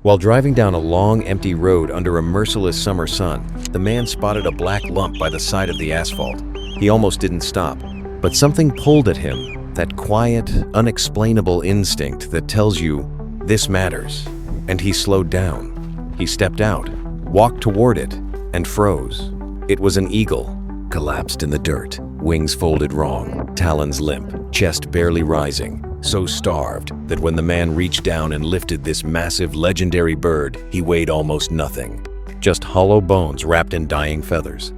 While driving down a long, empty road under a merciless summer sun, the man spotted a black lump by the side of the asphalt. He almost didn't stop, but something pulled at him, that quiet, unexplainable instinct that tells you, this matters. And he slowed down. He stepped out, walked toward it, and froze. It was an eagle, collapsed in the dirt, wings folded wrong, talons limp, chest barely rising, so starved that when the man reached down and lifted this massive, legendary bird, he weighed almost nothing. Just hollow bones wrapped in dying feathers.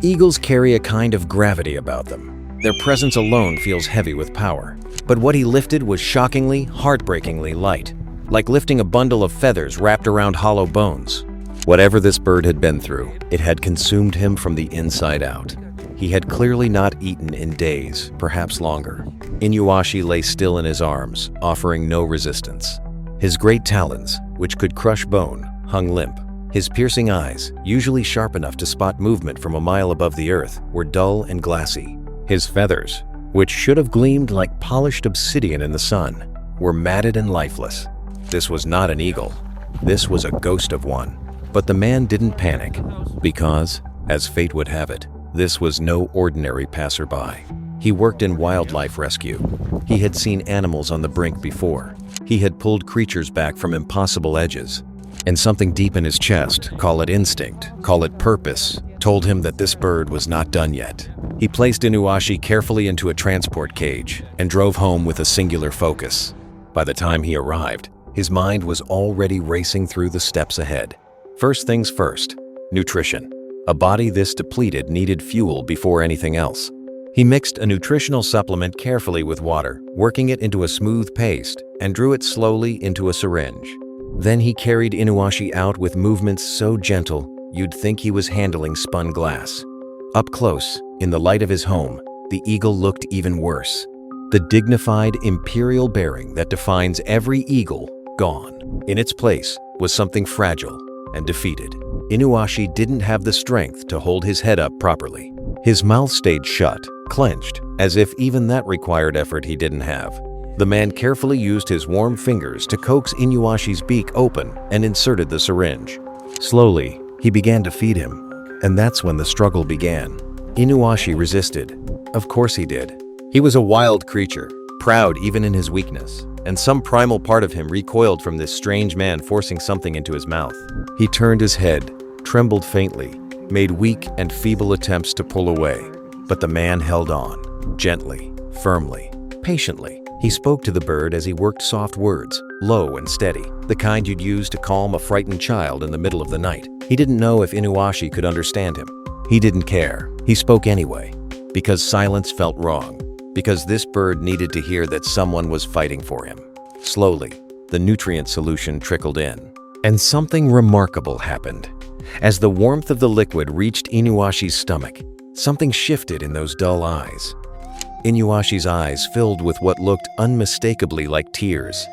Eagles carry a kind of gravity about them. Their presence alone feels heavy with power. But what he lifted was shockingly, heartbreakingly light, like lifting a bundle of feathers wrapped around hollow bones. Whatever this bird had been through, it had consumed him from the inside out. He had clearly not eaten in days, perhaps longer. Inuashi lay still in his arms, offering no resistance. His great talons, which could crush bone, hung limp. His piercing eyes, usually sharp enough to spot movement from a mile above the earth, were dull and glassy. His feathers, which should have gleamed like polished obsidian in the sun, were matted and lifeless. This was not an eagle. This was a ghost of one. But the man didn't panic, because, as fate would have it, this was no ordinary passerby. He worked in wildlife rescue. He had seen animals on the brink before. He had pulled creatures back from impossible edges. And something deep in his chest, call it instinct, call it purpose, told him that this bird was not done yet. He placed Inuashi carefully into a transport cage and drove home with a singular focus. By the time he arrived, his mind was already racing through the steps ahead. First things first, nutrition. A body this depleted needed fuel before anything else. He mixed a nutritional supplement carefully with water, working it into a smooth paste, and drew it slowly into a syringe. Then he carried Inuashi out with movements so gentle, you'd think he was handling spun glass. Up close, in the light of his home, the eagle looked even worse. The dignified, imperial bearing that defines every eagle, gone. In its place was something fragile and defeated. Inuashi didn't have the strength to hold his head up properly. His mouth stayed shut, clenched, as if even that required effort he didn't have. The man carefully used his warm fingers to coax Inuashi's beak open and inserted the syringe. Slowly, he began to feed him, and that's when the struggle began. Inuashi resisted. Of course he did. He was a wild creature, proud even in his weakness, and some primal part of him recoiled from this strange man forcing something into his mouth. He turned his head, trembled faintly, made weak and feeble attempts to pull away. But the man held on, gently, firmly, patiently. He spoke to the bird as he worked soft words, low and steady, the kind you'd use to calm a frightened child in the middle of the night. He didn't know if Inuashi could understand him. He didn't care. He spoke anyway, because silence felt wrong, because this bird needed to hear that someone was fighting for him. Slowly, the nutrient solution trickled in. And something remarkable happened. As the warmth of the liquid reached Inuashi's stomach, something shifted in those dull eyes. Inuashi's eyes filled with what looked unmistakably like tears.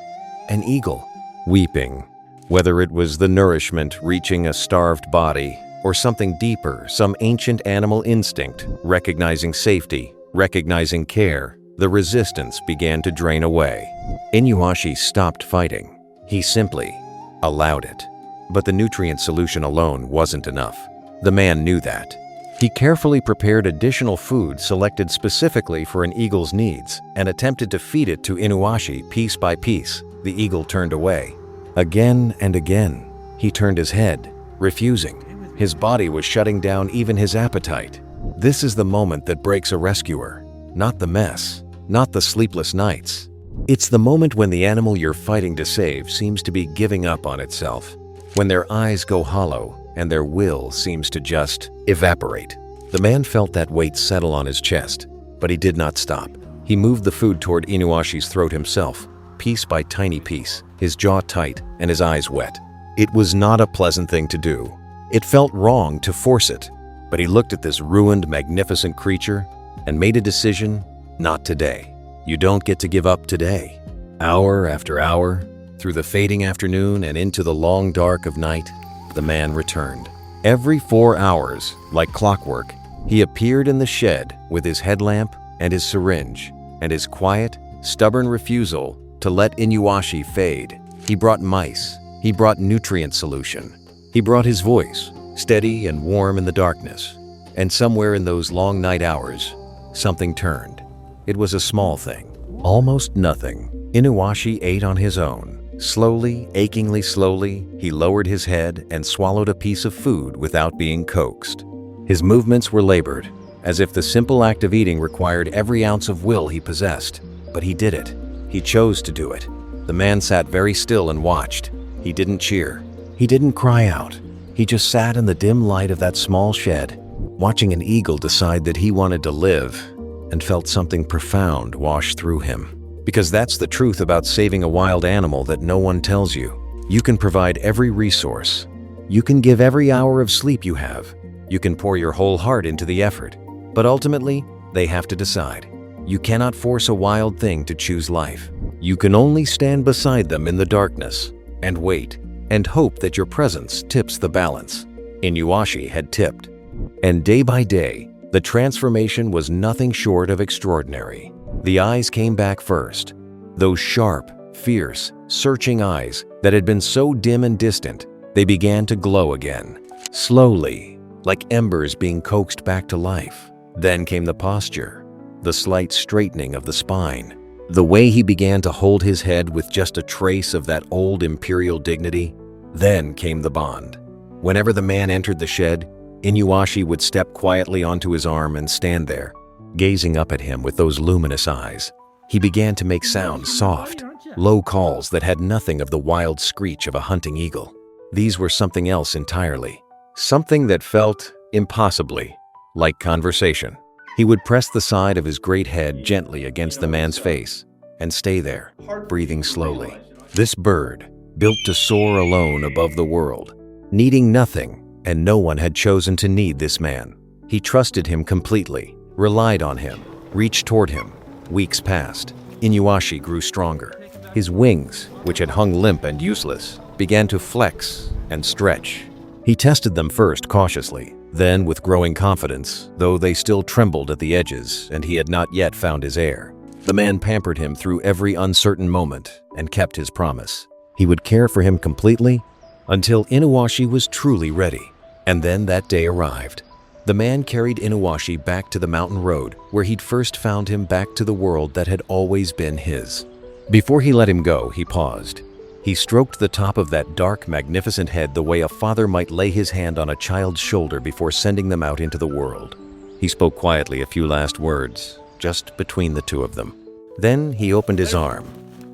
An eagle, weeping. Whether it was the nourishment reaching a starved body, or something deeper, some ancient animal instinct, recognizing safety, recognizing care, the resistance began to drain away. Inuashi stopped fighting. He simply allowed it. But the nutrient solution alone wasn't enough. The man knew that. He carefully prepared additional food selected specifically for an eagle's needs and attempted to feed it to Inuashi piece by piece. The eagle turned away. Again and again, he turned his head, refusing. His body was shutting down even his appetite. This is the moment that breaks a rescuer. Not the mess, not the sleepless nights. It's the moment when the animal you're fighting to save seems to be giving up on itself. When their eyes go hollow and their will seems to just evaporate. The man felt that weight settle on his chest, but he did not stop. He moved the food toward Inuashi's throat himself, piece by tiny piece, his jaw tight and his eyes wet. It was not a pleasant thing to do. It felt wrong to force it, but he looked at this ruined, magnificent creature and made a decision, not today. You don't get to give up today. Hour after hour, through the fading afternoon and into the long dark of night, the man returned. Every 4 hours, like clockwork, he appeared in the shed with his headlamp and his syringe, and his quiet, stubborn refusal to let Inuashi fade. He brought mice, He brought nutrient solution. He brought his voice, steady and warm in the darkness. And somewhere in those long night hours, something turned. It was a small thing, almost nothing. Inuashi ate on his own. Slowly, achingly slowly, he lowered his head and swallowed a piece of food without being coaxed. His movements were labored, as if the simple act of eating required every ounce of will he possessed. But he did it. He chose to do it. The man sat very still and watched. He didn't cheer. He didn't cry out. He just sat in the dim light of that small shed, watching an eagle decide that he wanted to live, and felt something profound wash through him. Because that's the truth about saving a wild animal that no one tells you. You can provide every resource. You can give every hour of sleep you have. You can pour your whole heart into the effort. But ultimately, they have to decide. You cannot force a wild thing to choose life. You can only stand beside them in the darkness and wait and hope that your presence tips the balance. Inuashi had tipped. And day by day, the transformation was nothing short of extraordinary. The eyes came back first. Those sharp, fierce, searching eyes that had been so dim and distant, they began to glow again. Slowly, like embers being coaxed back to life. Then came the posture, the slight straightening of the spine, the way he began to hold his head with just a trace of that old imperial dignity. Then came the bond. Whenever the man entered the shed, Inuashi would step quietly onto his arm and stand there, gazing up at him with those luminous eyes. He began to make sounds soft, low calls that had nothing of the wild screech of a hunting eagle. These were something else entirely, something that felt, impossibly, like conversation. He would press the side of his great head gently against the man's face and stay there, breathing slowly. This bird, built to soar alone above the world, needing nothing, and no one had chosen to need this man. He trusted him completely, relied on him, reached toward him. Weeks passed. Inuashi grew stronger. His wings, which had hung limp and useless, began to flex and stretch. He tested them first cautiously, then with growing confidence, though they still trembled at the edges and he had not yet found his air. The man pampered him through every uncertain moment and kept his promise. He would care for him completely until Inuashi was truly ready. And then that day arrived. The man carried Inuashi back to the mountain road where he'd first found him, back to the world that had always been his. Before he let him go, he paused. He stroked the top of that dark, magnificent head the way a father might lay his hand on a child's shoulder before sending them out into the world. He spoke quietly a few last words, just between the two of them. Then he opened his arm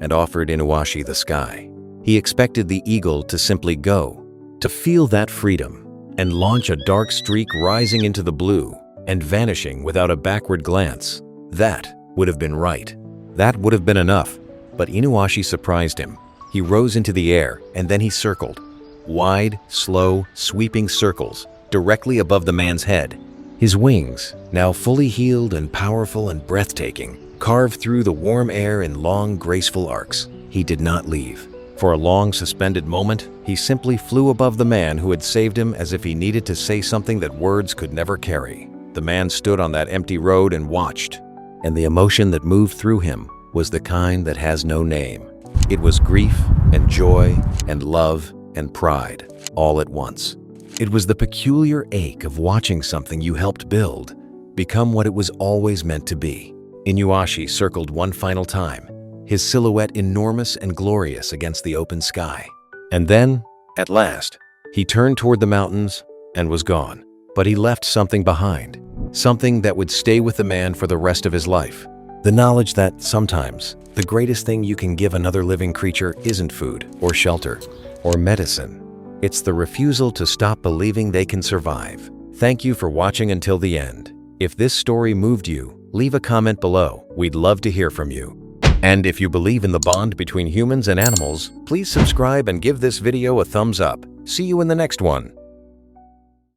and offered Inuashi the sky. He expected the eagle to simply go, to feel that freedom, and launch a dark streak rising into the blue and vanishing without a backward glance. That would have been right. That would have been enough. But Inuashi surprised him. He rose into the air and then he circled. Wide, slow, sweeping circles directly above the man's head. His wings, now fully healed and powerful and breathtaking, carved through the warm air in long, graceful arcs. He did not leave. For a long, suspended moment, he simply flew above the man who had saved him, as if he needed to say something that words could never carry. The man stood on that empty road and watched, and the emotion that moved through him was the kind that has no name. It was grief and joy and love and pride, all at once. It was the peculiar ache of watching something you helped build become what it was always meant to be. Inuashi circled one final time, his silhouette enormous and glorious against the open sky. And then, at last, he turned toward the mountains and was gone. But he left something behind, something that would stay with the man for the rest of his life. The knowledge that sometimes the greatest thing you can give another living creature isn't food or shelter or medicine. It's the refusal to stop believing they can survive. Thank you for watching until the end. If this story moved you, leave a comment below. We'd love to hear from you. And if you believe in the bond between humans and animals, please subscribe and give this video a thumbs up. See you in the next one.